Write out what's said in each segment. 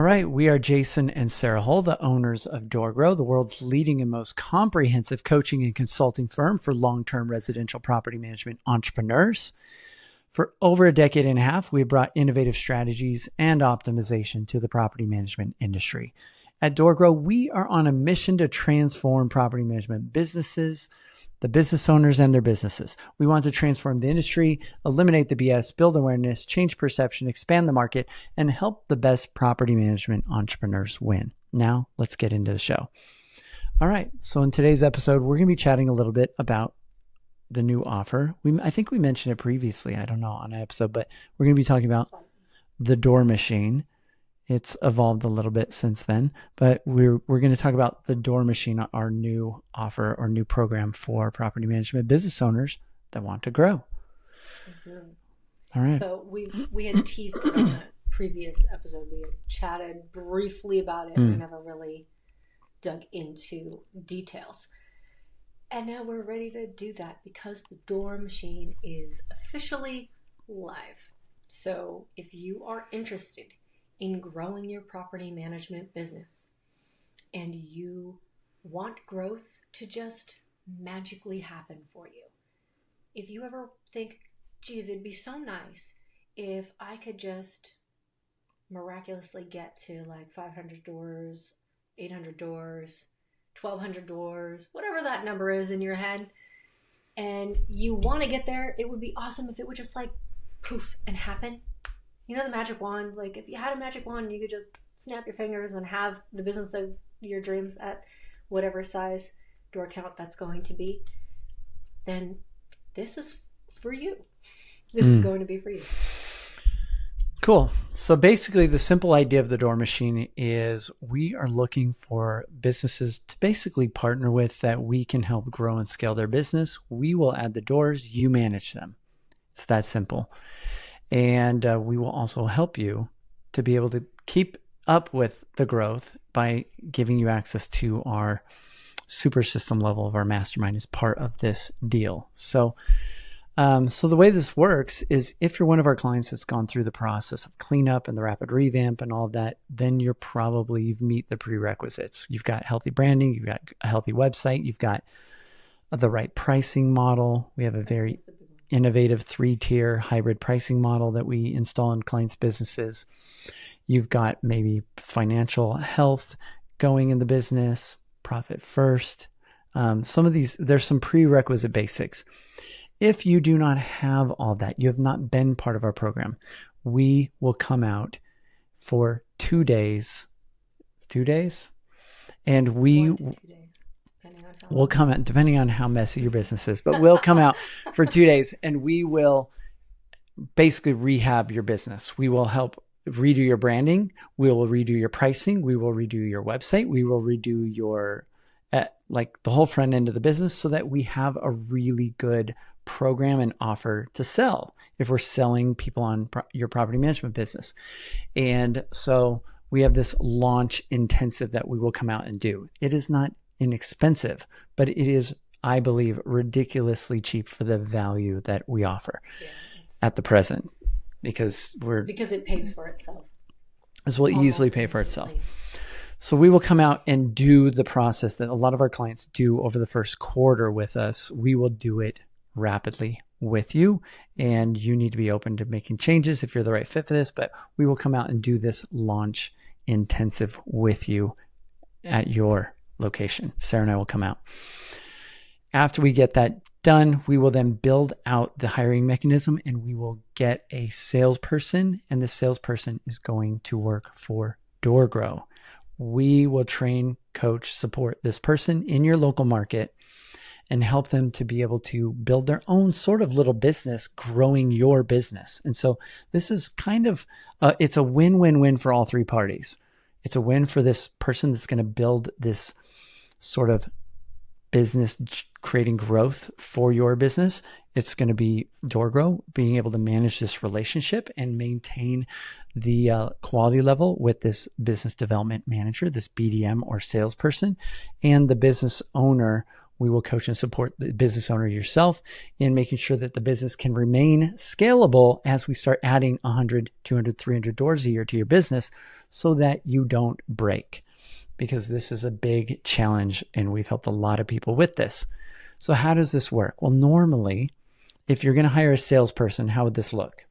All right, we are Jason and Sarah Hull, the owners of DoorGrow, the world's leading and most comprehensive coaching and consulting firm for long-term residential property management entrepreneurs. For over a decade and a half, we have brought innovative strategies and optimization to the property management industry. At DoorGrow, we are on a mission to transform property management businesses, the business owners and their businesses. We want to transform the industry, eliminate the BS, build awareness, change perception, expand the market, and help the best property management entrepreneurs win. Now, let's get into the show. All right, so in today's episode, we're going to be chatting a little bit about the new offer. I think we mentioned it previously, I don't know, on an episode, but we're going to be talking about the Door Machine. It's evolved a little bit since then, but we're going to talk about the Door Machine, our new offer or new program for property management business owners that want to grow. Mm-hmm. All right. So we had teased it on a previous episode. We had chatted briefly about it. We never really dug into details. And now we're ready to do that because the Door Machine is officially live. So if you are interested in growing your property management business and you want growth to just magically happen for you, if you ever think, geez, it'd be so nice if I could just miraculously get to like 500 doors, 800 doors, 1,200 doors, whatever that number is in your head, and you want to get there, it would be awesome if it would just like poof and happen. You know, the magic wand, like if you had a magic wand, you could just snap your fingers and have the business of your dreams at whatever size door count that's going to be, then this is for you. This is going to be for you. Cool. So basically the simple idea of the Door Machine is we are looking for businesses to basically partner with that we can help grow and scale their business. We will add the doors, you manage them. It's that simple. And we will also help you to be able to keep up with the growth by giving you access to our super system level of our mastermind as part of this deal. So the way this works is if you're one of our clients that's gone through the process of cleanup and the rapid revamp and all of that, then you've meet the prerequisites. You've got healthy branding, you've got a healthy website, you've got the right pricing model. We have a very innovative 3-tier hybrid pricing model that we install in clients' businesses. You've got maybe financial health going in the business, profit first. Some of these, there's some prerequisite basics. If you do not have all that, you have not been part of our program, we will come out for 2 days. 2 days? And we will come out, depending on how messy your business is, but we'll come out for 2 days and we will basically rehab your business. We will help redo your branding. We will redo your pricing. We will redo your website. We will redo your, like the whole front end of the business so that we have a really good program and offer to sell if we're selling people on your property management business. And so we have this launch intensive that we will come out and do. It is not inexpensive, but it is, I believe, ridiculously cheap for the value that we offer at the present because it pays for itself. This will easily pay for itself. So we will come out and do the process that a lot of our clients do over the first quarter with us. We will do it rapidly with you, and you need to be open to making changes if you're the right fit for this, but we will come out and do this launch intensive with you at your location. Sarah and I will come out. After we get that done, we will then build out the hiring mechanism and we will get a salesperson, and the salesperson is going to work for DoorGrow. We will train, coach, support this person in your local market and help them to be able to build their own sort of little business, growing your business. And so this is kind of, it's a win-win-win for all three parties. It's a win for this person that's going to build this sort of business, creating growth for your business. It's going to be DoorGrow being able to manage this relationship and maintain the quality level with this business development manager, this BDM or salesperson, and the business owner we will coach and support the business owner yourself in making sure that the business can remain scalable as we start adding 100, 200, 300 doors a year to your business so that you don't break. Because this is a big challenge and we've helped a lot of people with this. So how does this work? Well, normally, if you're going to hire a salesperson, how would this look?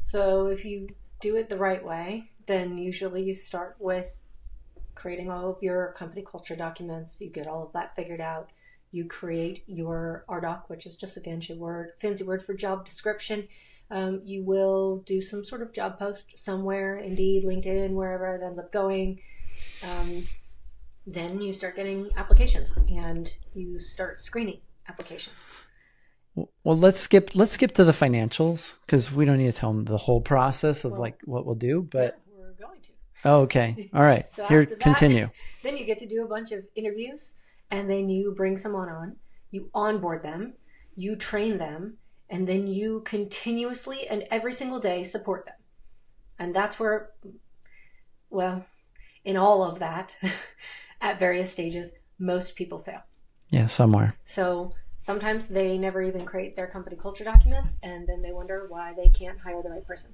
So if you do it the right way, then usually you start with creating all of your company culture documents. You get all of that figured out. You create your RDoc, which is just a fancy word for job description. You will do some sort of job post somewhere, Indeed, LinkedIn, wherever it ends up going. Then you start getting applications and you start screening applications. Well, let's skip to the financials because we don't need to tell them the whole process of like what we'll do, but yeah, we're going to. Oh, okay. All right. So Here, after that, continue. Then you get to do a bunch of interviews and then you bring someone on, you onboard them, you train them, and then you continuously and every single day support them. And that's where, well, in all of that, at various stages, most people fail. Yeah, somewhere. So sometimes they never even create their company culture documents, and then they wonder why they can't hire the right person.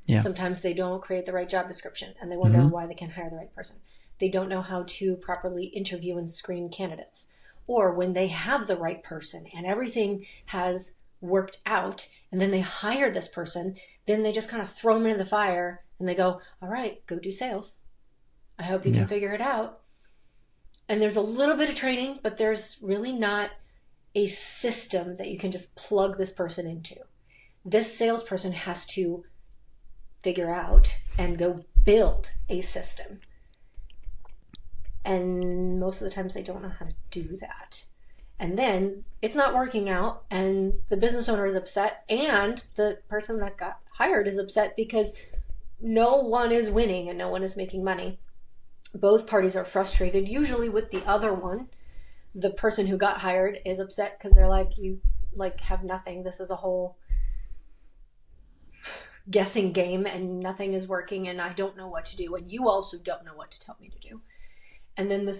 Yeah. Sometimes they don't create the right job description, and they wonder why they can't hire the right person. They don't know how to properly interview and screen candidates. Or when they have the right person and everything has worked out, and then they hire this person, then they just kind of throw them in the fire, and they go, all right, go do sales. I hope you can figure it out. And there's a little bit of training, but there's really not a system that you can just plug this person into. This salesperson has to figure out and go build a system. And most of the times they don't know how to do that. And then it's not working out and the business owner is upset and the person that got hired is upset because no one is winning and no one is making money. Both parties are frustrated, usually with the other one. The person who got hired is upset because they're like, you like have nothing. This is a whole guessing game and nothing is working and I don't know what to do. And you also don't know what to tell me to do. And then the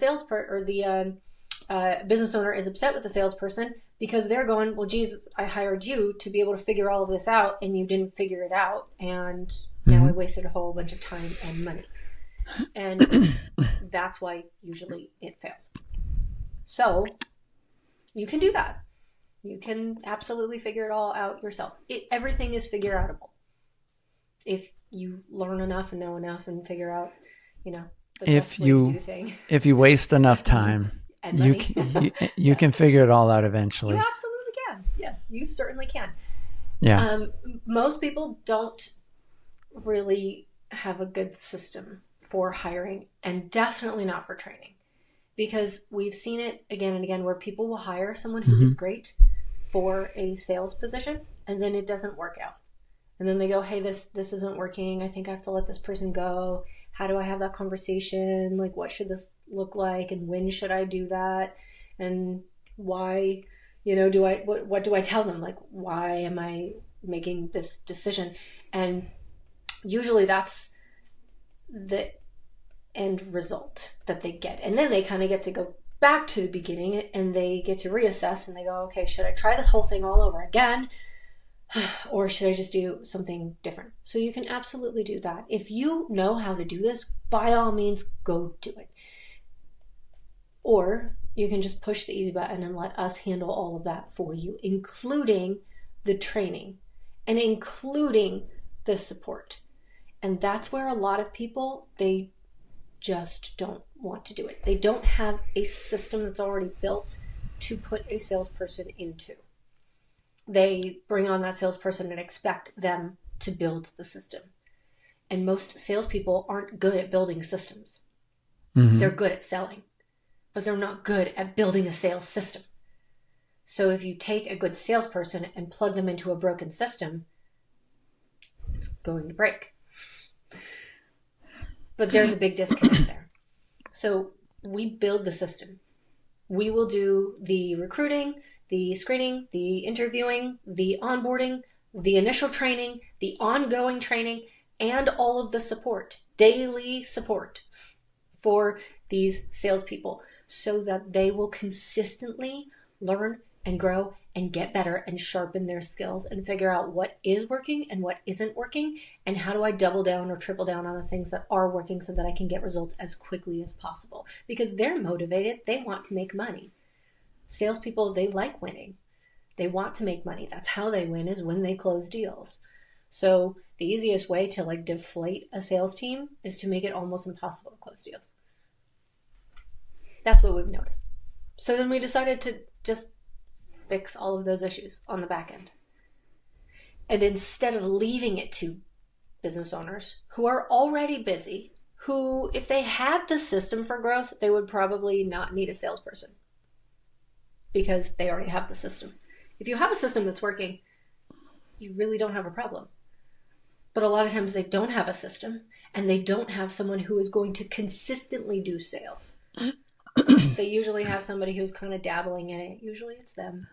business owner is upset with the salesperson because they're going, well, geez, I hired you to be able to figure all of this out and you didn't figure it out. And now I wasted a whole bunch of time and money. And that's why usually it fails. So you can do that. You can absolutely figure it all out yourself. Everything is figure outable. If you learn enough and know enough and figure out, the best way to do thing. If you waste enough time, and you can figure it all out eventually. You absolutely can. Yes, you certainly can. Yeah. Most people don't really have a good system for hiring and definitely not for training, because we've seen it again and again where people will hire someone who is great for a sales position and then it doesn't work out. And then they go, hey, this isn't working. I think I have to let this person go. How do I have that conversation? Like, what should this look like? And when should I do that? And why, what do I tell them? Like, why am I making this decision? And usually that's the end result that they get. And then they kind of get to go back to the beginning and they get to reassess and they go, okay, should I try this whole thing all over again? Or should I just do something different? So you can absolutely do that. If you know how to do this, by all means, go do it. Or you can just push the easy button and let us handle all of that for you, including the training and including the support. And that's where a lot of people, they just don't want to do it. They don't have a system that's already built to put a salesperson into. They bring on that salesperson and expect them to build the system. And most salespeople aren't good at building systems. They're good at selling, but they're not good at building a sales system. So if you take a good salesperson and plug them into a broken system, it's going to break. But there's a big disconnect there. So we build the system. We will do the recruiting, the screening, the interviewing, the onboarding, the initial training, the ongoing training, and all of the support, daily support for these salespeople. so that they will consistently learn and grow and get better and sharpen their skills and figure out what is working and what isn't working, and how do I double down or triple down on the things that are working so that I can get results as quickly as possible, because they're motivated. They want to make money. Salespeople, they like winning. They want to make money. That's how they win, is when they close deals. So the easiest way to like deflate a sales team is to make it almost impossible to close deals. That's what we've noticed. So then we decided to just fix all of those issues on the back end. And instead of leaving it to business owners who are already busy, who, if they had the system for growth, they would probably not need a salesperson because they already have the system. If you have a system that's working, you really don't have a problem. But a lot of times they don't have a system, and they don't have someone who is going to consistently do sales. They usually have somebody who's kind of dabbling in it. Usually it's them.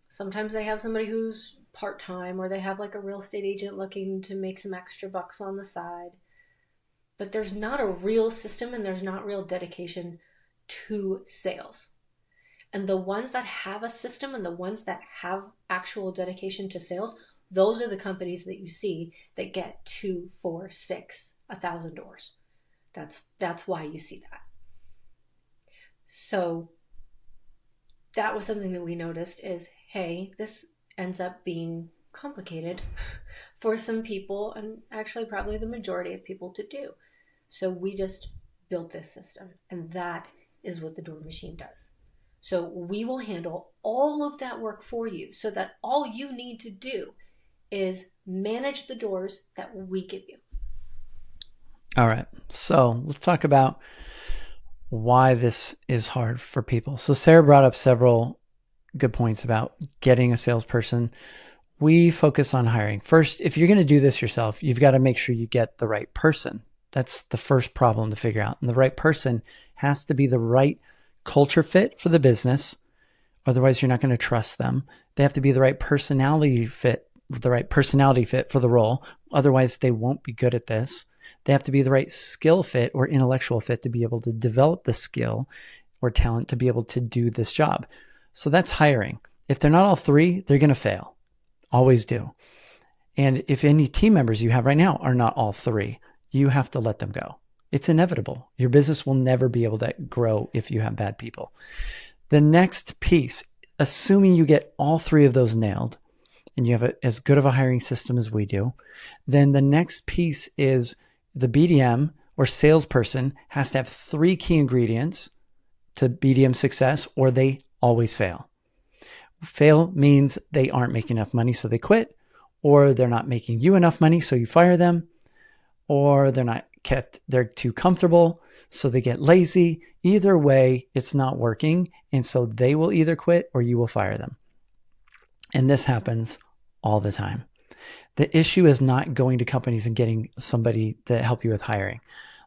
Sometimes they have somebody who's part-time, or they have like a real estate agent looking to make some extra bucks on the side. But there's not a real system, and there's not real dedication to sales. And the ones that have a system and the ones that have actual dedication to sales, those are the companies that you see that get 2, 4, 6, 1,000 doors. That's why you see that. So that was something that we noticed is, hey, this ends up being complicated for some people, and actually probably the majority of people to do. So we just built this system, and that is what the Door Machine does. So we will handle all of that work for you, so that all you need to do is manage the doors that we give you. All right. So let's talk about why this is hard for people. So Sarah brought up several good points about getting a salesperson. We focus on hiring. First, if you're going to do this yourself, you've got to make sure you get the right person. That's the first problem to figure out. And the right person has to be the right culture fit for the business. Otherwise, you're not going to trust them. They have to be the right personality fit for the role. Otherwise, they won't be good at this. They have to be the right skill fit or intellectual fit to be able to develop the skill or talent to be able to do this job. So that's hiring. If they're not all three, they're going to fail. Always do. And if any team members you have right now are not all three, you have to let them go. It's inevitable. Your business will never be able to grow if you have bad people. The next piece, assuming you get all three of those nailed and you have as good of a hiring system as we do, then the next piece is the BDM or salesperson has to have 3 key ingredients to BDM success, or they always fail. Fail means they aren't making enough money, so they quit, or they're not making you enough money, so you fire them, or they're too comfortable, so they get lazy. Either way, it's not working, and so they will either quit or you will fire them. And this happens all the time. The issue is not going to companies and getting somebody to help you with hiring.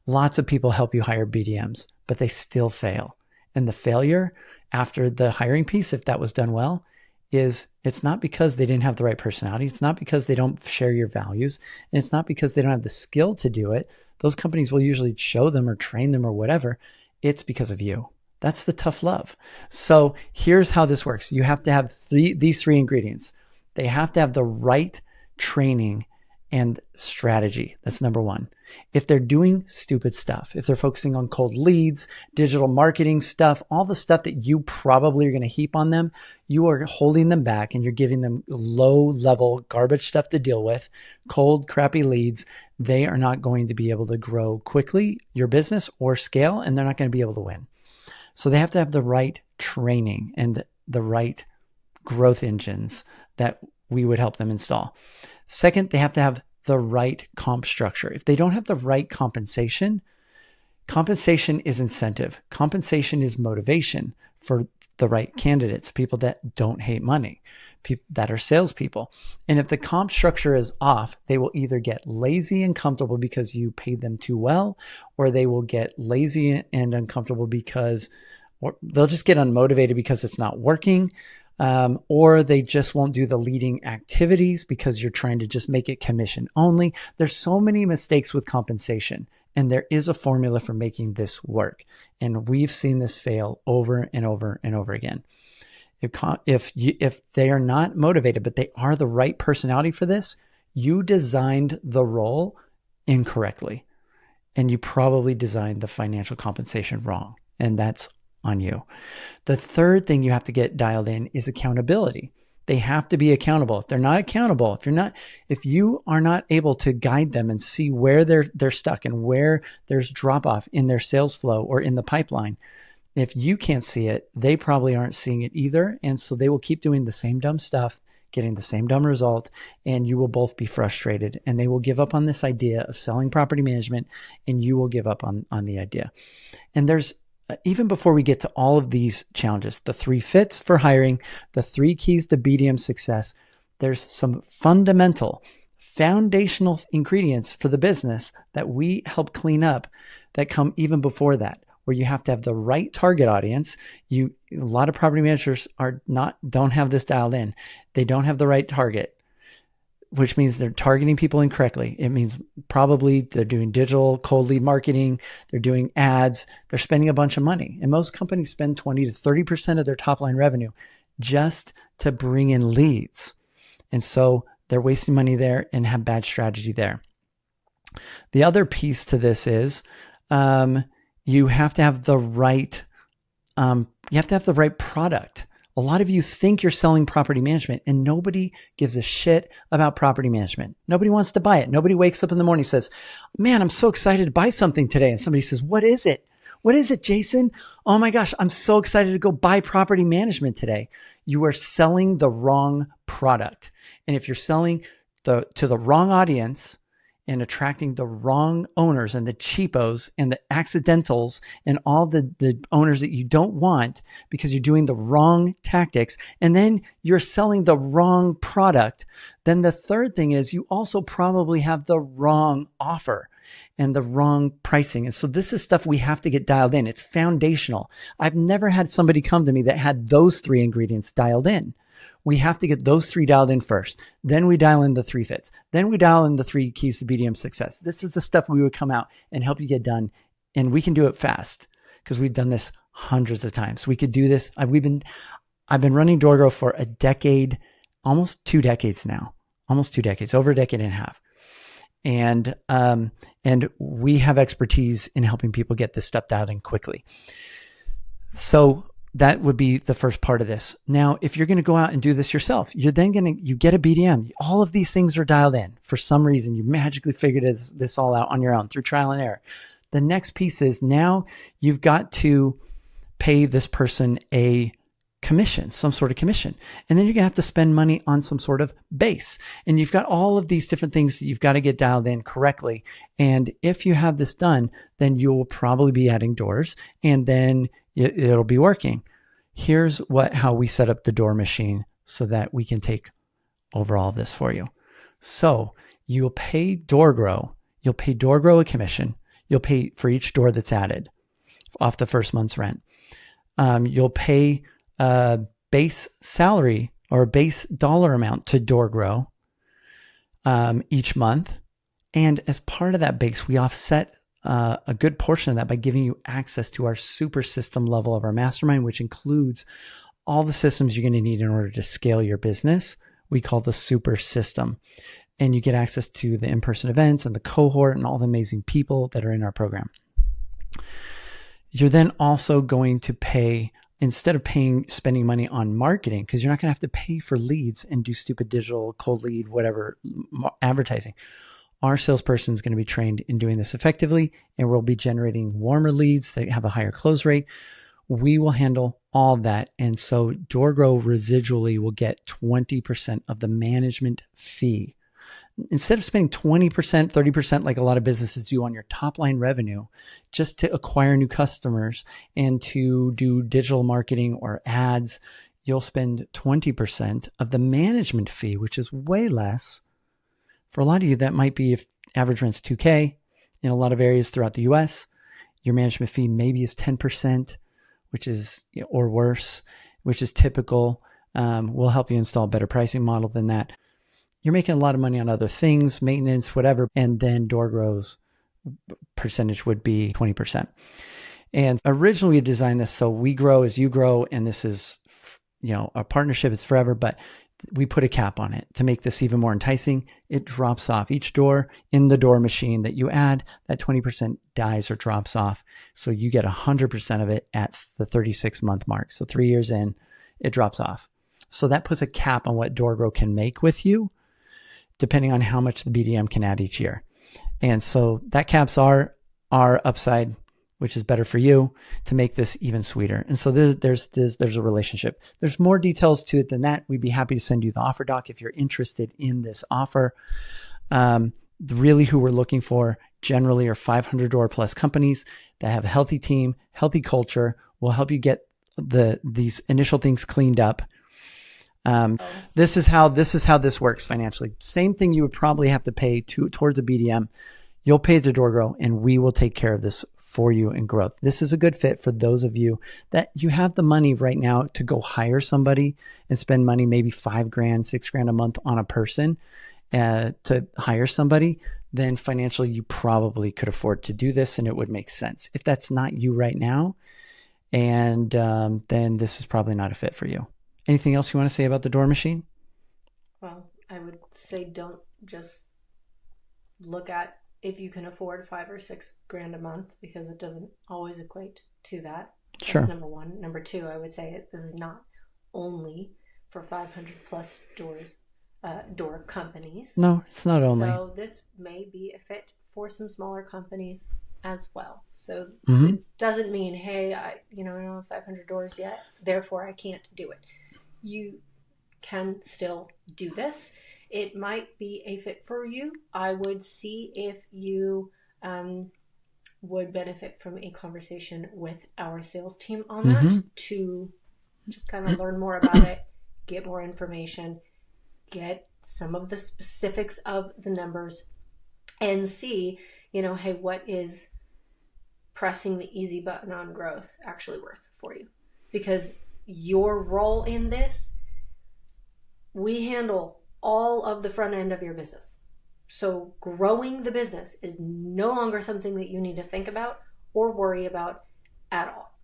Lots of people help you hire BDMs, but they still fail. And the failure after the hiring piece, if that was done well, it's not because they didn't have the right personality. It's not because they don't share your values. And it's not because they don't have the skill to do it. Those companies will usually show them or train them or whatever. It's because of you. That's the tough love. So here's how this works. You have to have these 3 ingredients. They have to have the right training and strategy. That's number 1. If they're doing stupid stuff, if they're focusing on cold leads, digital marketing stuff, all the stuff that you probably are going to heap on them, you are holding them back and you're giving them low level garbage stuff to deal with, cold, crappy leads. They are not going to be able to grow quickly your business or scale, and they're not going to be able to win. So they have to have the right training and the right growth engines that we would help them install. Second, they have to have the right comp structure. If they don't have the right compensation is incentive. Compensation is motivation for the right candidates, people that don't hate money, people that are salespeople. And if the comp structure is off, they will either get lazy and comfortable because you paid them too well, or they will get lazy and uncomfortable or they'll just get unmotivated because it's not working. Or they just won't do the leading activities because you're trying to just make it commission only. There's so many mistakes with compensation, And there is a formula for making this work. And we've seen this fail over and over and over again. If they are not motivated, but they are the right personality for this, you designed the role incorrectly. And you probably designed the financial compensation wrong. And that's on you. The third thing you have to get dialed in is accountability. They have to be accountable. If they're not accountable, if you are not able to guide them and see where they're stuck and where there's drop off in their sales flow or in the pipeline, if you can't see it, they probably aren't seeing it either. And so they will keep doing the same dumb stuff, getting the same dumb result, and you will both be frustrated, and they will give up on this idea of selling property management, and you will give up on the idea. And there's, even before we get to all of these challenges, the 3 fits for hiring, the 3 keys to BDM success, there's some fundamental, foundational ingredients for the business that we help clean up that come even before that, where you have to have the right target audience. A lot of property managers don't have this dialed in. They don't have the right target, which means they're targeting people incorrectly. It means probably they're doing digital cold lead marketing, they're doing ads, they're spending a bunch of money. And most companies spend 20 to 30% of their top line revenue just to bring in leads. And so they're wasting money there and have bad strategy there. The other piece to this is you have to have the right product. A lot of you think you're selling property management, and nobody gives a shit about property management. Nobody wants to buy it. Nobody wakes up in the morning and says, man, I'm so excited to buy something today. And somebody says, what is it? What is it, Jason? Oh my gosh, I'm so excited to go buy property management today. You are selling the wrong product. And if you're selling to the wrong audience and attracting the wrong owners and the cheapos and the accidentals and all the owners that you don't want because you're doing the wrong tactics, and then you're selling the wrong product, then the third thing is you also probably have the wrong offer and the wrong pricing. And so this is stuff we have to get dialed in. It's foundational. I've never had somebody come to me that had those 3 ingredients dialed in. We have to get those 3 dialed in first. Then we dial in the 3 fits. Then we dial in the 3 keys to BDM success. This is the stuff we would come out and help you get done. And we can do it fast because we've done this hundreds of times. We could do this. I've been running DoorGrow for a decade, almost 2 decades now, over a decade and a half. And we have expertise in helping people get this stuff dialed in quickly. So that would be the first part of this. Now, if you're going to go out and do this yourself, you get a BDM. All of these things are dialed in. For some reason, you magically figured this all out on your own through trial and error. The next piece is now you've got to pay this person a commission, some sort of commission. And then you're going to have to spend money on some sort of base. And you've got all of these different things that you've got to get dialed in correctly. And if you have this done, then you'll probably be adding doors, and then it'll be working. Here's how we set up the door machine so that we can take over all of this for you. So you'll pay DoorGrow a commission. You'll pay for each door that's added off the first month's rent. You'll pay a base salary or a base dollar amount to DoorGrow each month. And as part of that base, we offset a good portion of that by giving you access to our super system level of our mastermind, which includes all the systems you're going to need in order to scale your business. We call the super system. And you get access to the in-person events and the cohort and all the amazing people that are in our program. You're then also going to pay, instead of spending money on marketing, because you're not going to have to pay for leads and do stupid digital cold lead, whatever, advertising. Our salesperson is going to be trained in doing this effectively, and we'll be generating warmer leads that have a higher close rate. We will handle all that. And so DoorGrow residually will get 20% of the management fee. Instead of spending 20%, 30% like a lot of businesses do on your top line revenue, just to acquire new customers and to do digital marketing or ads, you'll spend 20% of the management fee, which is way less. For a lot of you, that might be if average rent's $2,000 in a lot of areas throughout the US. Your management fee maybe is 10%, which is, or worse, which is typical. We'll help you install a better pricing model than that. You're making a lot of money on other things, maintenance, whatever, and then DoorGrow percentage would be 20%. And originally we designed this so we grow as you grow, and this is, a partnership. It's forever, but we put a cap on it to make this even more enticing. It drops off each door in the door machine that you add. That 20% dies or drops off. So you get 100% of it at the 36-month mark. So 3 years in, it drops off. So that puts a cap on what DoorGrow can make with you, depending on how much the BDM can add each year. And so that caps our upside, which is better for you, to make this even sweeter. And so there's a relationship. There's more details to it than that. We'd be happy to send you the offer doc if you're interested in this offer. Really who we're looking for generally are 500 door plus companies that have a healthy team, healthy culture, will help you get these initial things cleaned up. This is how this works financially. Same thing you would probably have to pay towards a BDM. You'll pay to DoorGrow, and we will take care of this for you in growth. This is a good fit for those of you that you have the money right now to go hire somebody and spend money, maybe $5,000, $6,000 a month on a person to hire somebody. Then financially, you probably could afford to do this, and it would make sense. If that's not you right now, and then this is probably not a fit for you. Anything else you want to say about the door machine? Well, I would say don't just look at if you can afford $5,000 or $6,000 a month, because it doesn't always equate to that. Sure. That's number one. Number two, I would say this is not only for 500 plus door companies. No, it's not only. So this may be a fit for some smaller companies as well. So it doesn't mean, hey, I don't have 500 doors yet, therefore I can't do it. You can still do this. It might be a fit for you. I would see if you would benefit from a conversation with our sales team on that, to just kind of learn more about it, get more information, get some of the specifics of the numbers, and see, hey, what is pressing the easy button on growth actually worth for you? Because your role in this, we handle all of the front end of your business. So growing the business is no longer something that you need to think about or worry about at all.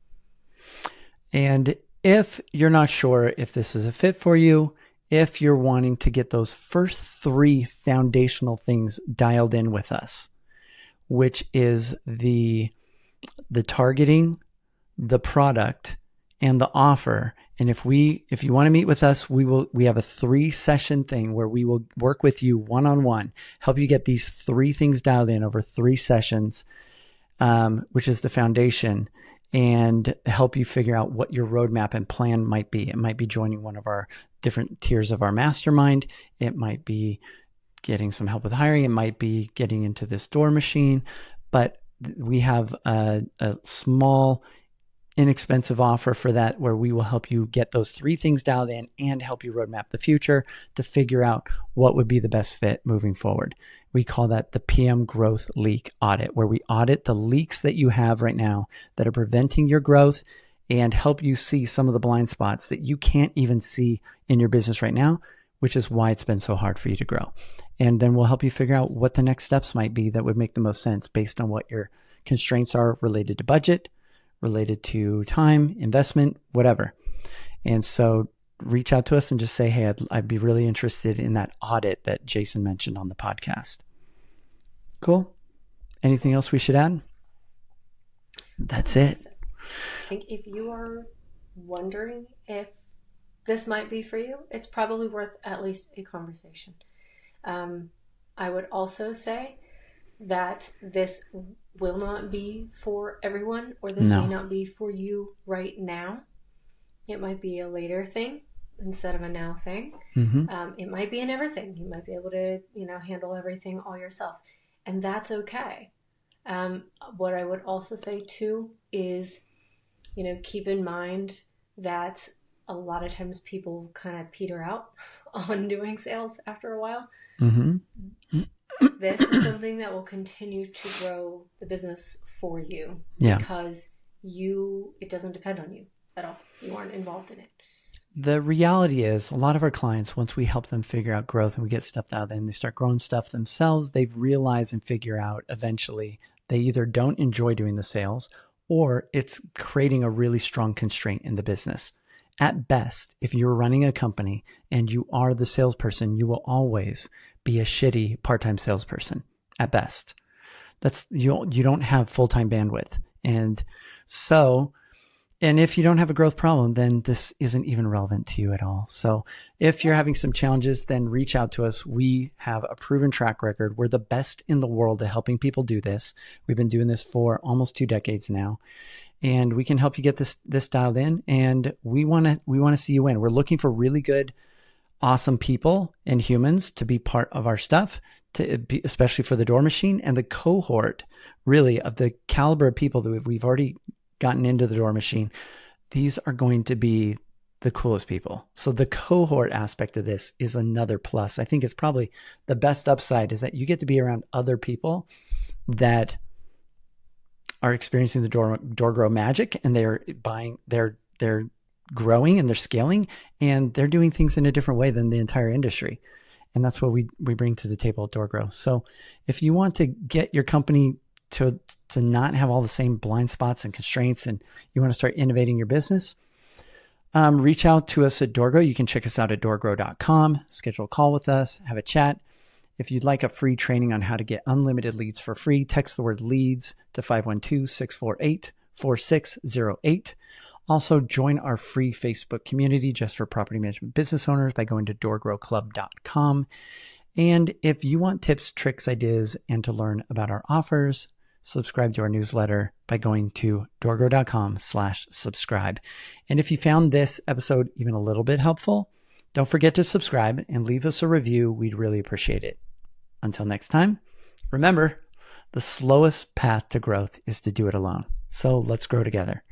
And if you're not sure if this is a fit for you, if you're wanting to get those first 3 foundational things dialed in with us, which is the targeting, the product, and the offer. And if you want to meet with us, we have a 3-session thing where we will work with you one-on-one, help you get these 3 things dialed in over 3 sessions, which is the foundation, and help you figure out what your roadmap and plan might be. It might be joining one of our different tiers of our mastermind. It might be getting some help with hiring. It might be getting into this door machine, but we have a small, inexpensive offer for that, where we will help you get those 3 things dialed in and help you roadmap the future to figure out what would be the best fit moving forward. We call that the PM Growth Leak Audit, where we audit the leaks that you have right now that are preventing your growth and help you see some of the blind spots that you can't even see in your business right now, which is why it's been so hard for you to grow. And then we'll help you figure out what the next steps might be that would make the most sense based on what your constraints are related to budget, related to time, investment, whatever. And so reach out to us and just say, hey, I'd be really interested in that audit that Jason mentioned on the podcast. Cool. Anything else we should add? That's it. I think if you are wondering if this might be for you, it's probably worth at least a conversation. I would also say that this will not be for everyone, or this may not be for you right now. It might be a later thing instead of a now thing. It might be an everything. You might be able to, handle everything all yourself, and that's okay. What I would also say too is, keep in mind that a lot of times people kind of peter out on doing sales after a while. This is something that will continue to grow the business for you, because it doesn't depend on you at all. You aren't involved in it. The reality is, a lot of our clients, once we help them figure out growth and we get stuff out of them, they start growing stuff themselves, they've realized and figure out eventually They either don't enjoy doing the sales or it's creating a really strong constraint in the business. At best, if you're running a company and you are the salesperson, you will always be a shitty part-time salesperson at best. You don't have full-time bandwidth. And if you don't have a growth problem, then this isn't even relevant to you at all. So if you're having some challenges, then reach out to us. We have a proven track record. We're the best in the world at helping people do this. We've been doing this for almost 2 decades now, and we can help you get this dialed in. And we want to see you win. We're looking for really good, awesome people and humans to be part of our stuff, especially for the Door Machine and the cohort, really, of the caliber of people that we've already gotten into the Door Machine. These are going to be the coolest people. So the cohort aspect of this is another plus. I think it's probably the best upside, is that you get to be around other people that are experiencing the door grow magic, and they're growing and they're scaling, and they're doing things in a different way than the entire industry. And that's what we bring to the table at DoorGrow. So if you want to get your company to not have all the same blind spots and constraints, and you want to start innovating your business, reach out to us at DoorGrow. You can check us out at doorgrow.com, schedule a call with us, have a chat. If you'd like a free training on how to get unlimited leads for free, text the word leads to 512-648-4608. Also, join our free Facebook community just for property management business owners by going to doorgrowclub.com. And if you want tips, tricks, ideas, and to learn about our offers, subscribe to our newsletter by going to doorgrow.com/subscribe. And if you found this episode even a little bit helpful, don't forget to subscribe and leave us a review. We'd really appreciate it. Until next time, remember, the slowest path to growth is to do it alone. So let's grow together.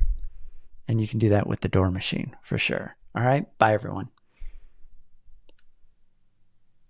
And you can do that with the Door Machine for sure. All right. Bye, everyone.